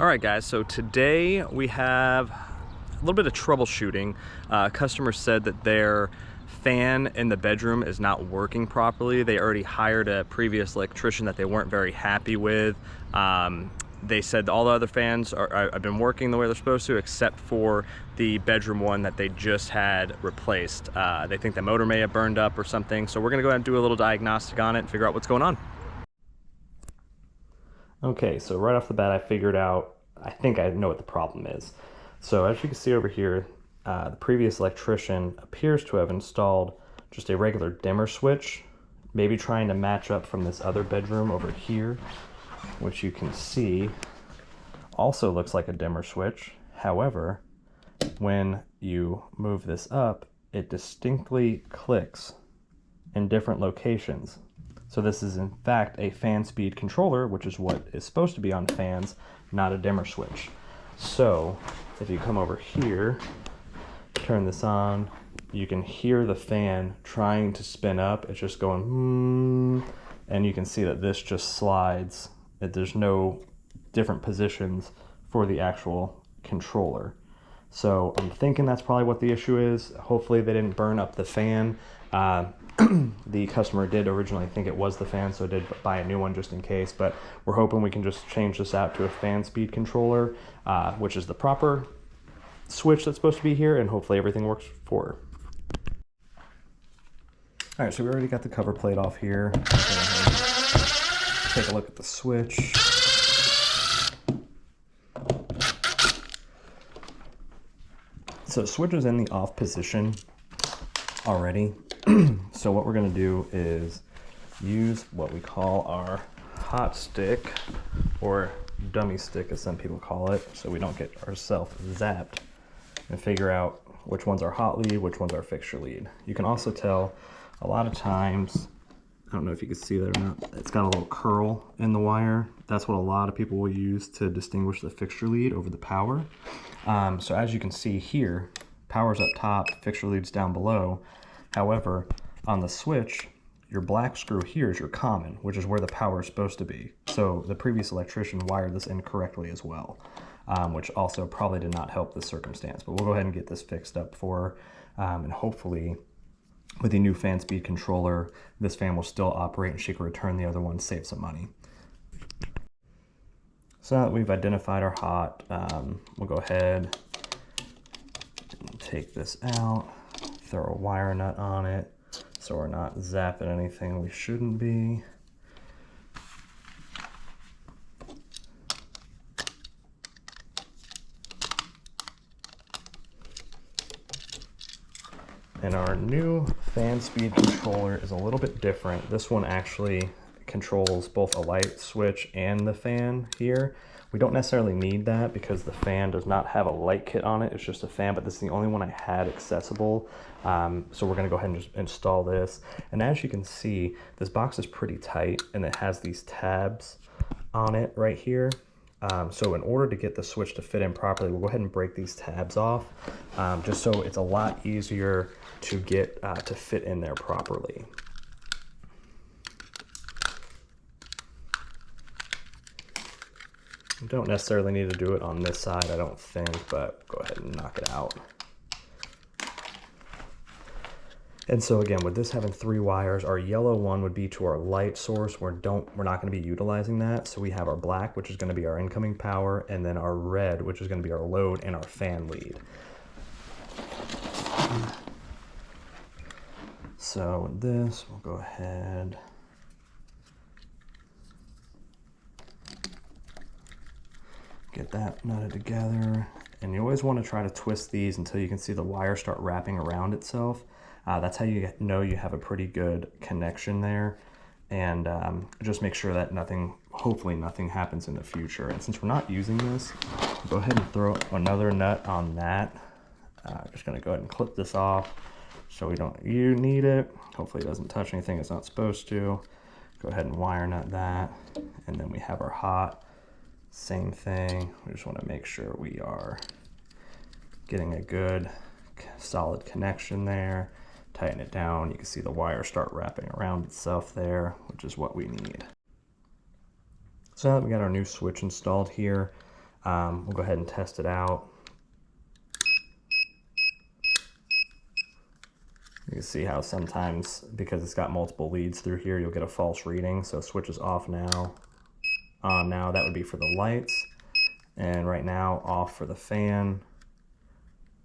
All right, guys, so today we have a little bit of troubleshooting. Customer said that their fan in the bedroom is not working properly. They already hired a previous electrician that they weren't very happy with. They said all the other fans have been working the way they're supposed to, except for the bedroom one that they just had replaced. They think the motor may have burned up or something, so we're gonna go ahead and do a little diagnostic on it and figure out what's going on. Okay, so right off the bat, I figured out, I think I know what the problem is. So as you can see over here, the previous electrician appears to have installed just a regular dimmer switch, maybe trying to match up from this other bedroom over here, which you can see also looks like a dimmer switch. However, when you move this up, it distinctly clicks in different locations. So this is in fact a fan speed controller, which is what is supposed to be on fans, not a dimmer switch. So if you come over here, turn this on, you can hear the fan trying to spin up. It's just going, and you can see that this just slides. There's no different positions for the actual controller. So I'm thinking that's probably what the issue is. Hopefully they didn't burn up the fan. The customer did originally think it was the fan, so did buy a new one just in case, but we're hoping we can just change this out to a fan speed controller, which is the proper switch that's supposed to be here, and hopefully everything works for her. All right, so we already got the cover plate off here. Take a look at the switch. So the switch is in the off position already. So what we're going to do is use what we call our hot stick, or dummy stick as some people call it, so we don't get ourselves zapped, and figure out which one's our hot lead, which one's our fixture lead. You can also tell a lot of times, I don't know if you can see that or not, it's got a little curl in the wire. That's what a lot of people will use to distinguish the fixture lead over the power. So as you can see here, power's up top, fixture lead's down below. However, on the switch, your black screw here is your common, which is where the power is supposed to be. So the previous electrician wired this incorrectly as well, which also probably did not help this circumstance. But we'll go ahead and get this fixed up for her, and hopefully with the new fan speed controller, this fan will still operate and she can return the other one, save some money. So now that we've identified our hot, we'll go ahead and take this out. Throw a wire nut on it so we're not zapping anything we shouldn't be. And our new fan speed controller is a little bit different. This one actually controls both a light switch and the fan here. We don't necessarily need that because the fan does not have a light kit on it. It's just a fan, but this is the only one I had accessible. So we're gonna go ahead and just install this. And as you can see, this box is pretty tight and it has these tabs on it right here. So in order to get the switch to fit in properly, we'll go ahead and break these tabs off, just so it's a lot easier to get to fit in there properly. You don't necessarily need to do it on this side, I don't think, but go ahead and knock it out. And so again, with this having 3 wires, our yellow one would be to our light source. We're not going to be utilizing that. So we have our black, which is going to be our incoming power, and then our red, which is going to be our load and our fan lead. So with this, we'll go ahead. Get that nutted together. And you always want to try to twist these until you can see the wire start wrapping around itself. That's how you know you have a pretty good connection there. And just make sure that hopefully nothing happens in the future. And since we're not using this, go ahead and throw another nut on that. Just gonna go ahead and clip this off so you need it. Hopefully it doesn't touch anything it's not supposed to. Go ahead and wire nut that. And then we have our hot, same thing. We just wanna make sure we are getting a good solid connection there. Tighten it down. You can see the wire start wrapping around itself there, which is what we need. So now that we got our new switch installed here, We'll go ahead and test it out. You can see how sometimes, because it's got multiple leads through here, you'll get a false reading. So switch is off now, on now. That would be for the lights. And right now, off for the fan.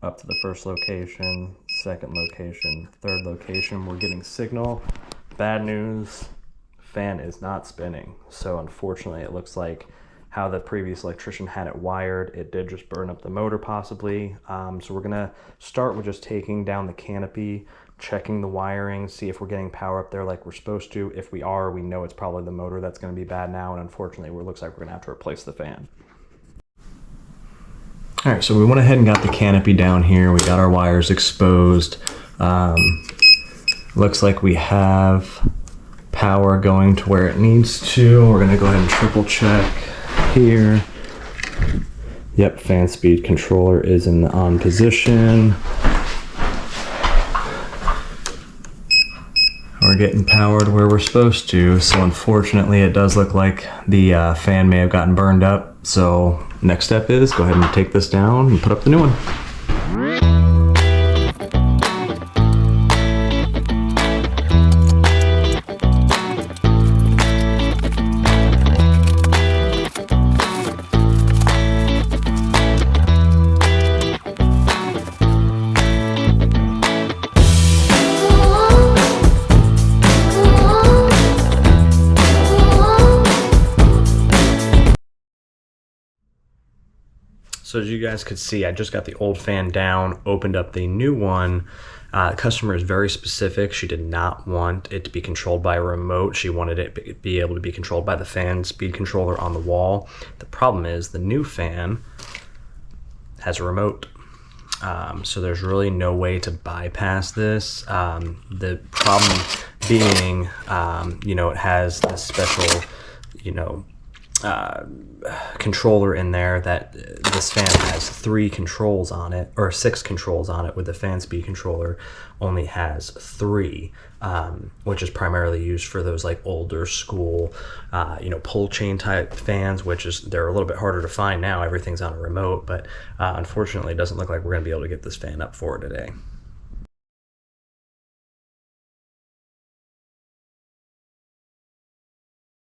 Up to the first location, second location, third location. We're getting signal. Bad news, fan is not spinning. So unfortunately, it looks like how the previous electrician had it wired, it did just burn up the motor possibly. So we're gonna start with just taking down the canopy, checking the wiring, see if we're getting power up there like we're supposed to. If we are, we know it's probably the motor that's gonna be bad now, and unfortunately, it looks like we're gonna have to replace the fan. All right, so we went ahead and got the canopy down here. We got our wires exposed. Looks like we have power going to where it needs to. We're gonna go ahead and triple check here. Yep, fan speed controller is in the on position. We're getting powered where we're supposed to, so unfortunately it does look like the fan may have gotten burned up. So next step is go ahead and take this down and put up the new one. So as you guys could see, I just got the old fan down, opened up the new one. The customer is very specific. She did not want it to be controlled by a remote. She wanted it to be able to be controlled by the fan speed controller on the wall. The problem is the new fan has a remote. So there's really no way to bypass this. The problem being, it has this special, controller in there that this fan has 3 controls on it, or 6 controls on it, with the fan speed controller only has 3, which is primarily used for those like older school, pull chain type fans, they're a little bit harder to find now. Everything's on a remote, but unfortunately it doesn't look like we're going to be able to get this fan up for today.